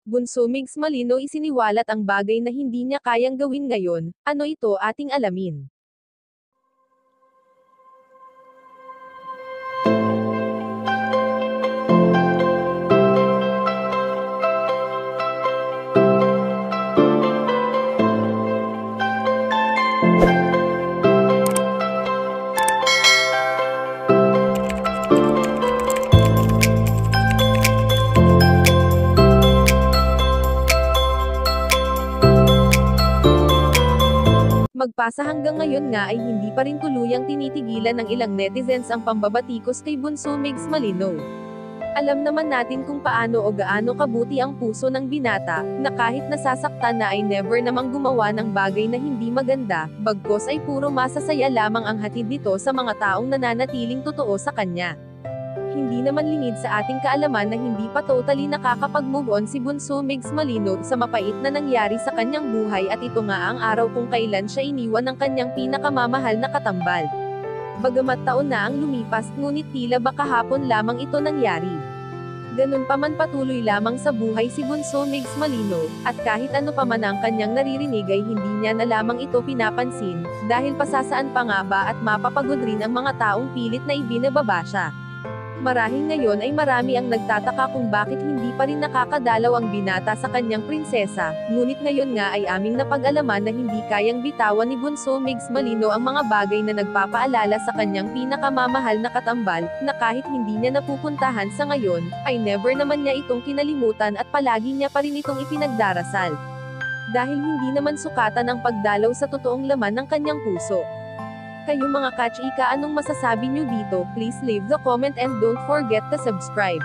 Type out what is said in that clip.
Bunso Migs Malino isiniwalat ang bagay na hindi niya kayang gawin ngayon. Ano ito ating alamin? Magpasa hanggang ngayon nga ay hindi pa rin tuluyang tinitigilan ng ilang netizens ang pambabatikos kay Bunso Migs Malino. Alam naman natin kung paano o gaano kabuti ang puso ng binata, na kahit nasasaktan na ay never namang gumawa ng bagay na hindi maganda, bagkos ay puro masasaya lamang ang hatid nito sa mga taong nananatiling totoo sa kanya. Hindi naman lingid sa ating kaalaman na hindi pa totally nakakapag-move on si Bunso Migs Malino sa mapait na nangyari sa kanyang buhay at ito nga ang araw kung kailan siya iniwan ng kanyang pinakamamahal na katambal. Bagamat taon na ang lumipas, ngunit tila ba kahapon lamang ito nangyari. Ganun pa man patuloy lamang sa buhay si Bunso Migs Malino, at kahit ano pa man ang kanyang naririnig ay hindi niya na lamang ito pinapansin, dahil pasasaan pa nga ba at mapapagod rin ang mga taong pilit na ibinababa siya. Marahil ngayon ay marami ang nagtataka kung bakit hindi pa rin nakakadalaw ang binata sa kanyang prinsesa, ngunit ngayon nga ay aming napag-alaman na hindi kayang bitawan ni Bunso Migs Malino ang mga bagay na nagpapaalala sa kanyang pinakamamahal na katambal, na kahit hindi niya napupuntahan sa ngayon, ay never naman niya itong kinalimutan at palagi niya pa rin itong ipinagdarasal. Dahil hindi naman sukatan ang pagdalaw sa totoong laman ng kanyang puso. Kayo mga kachika, anong masasabi nyo dito? Please leave the comment and don't forget to subscribe.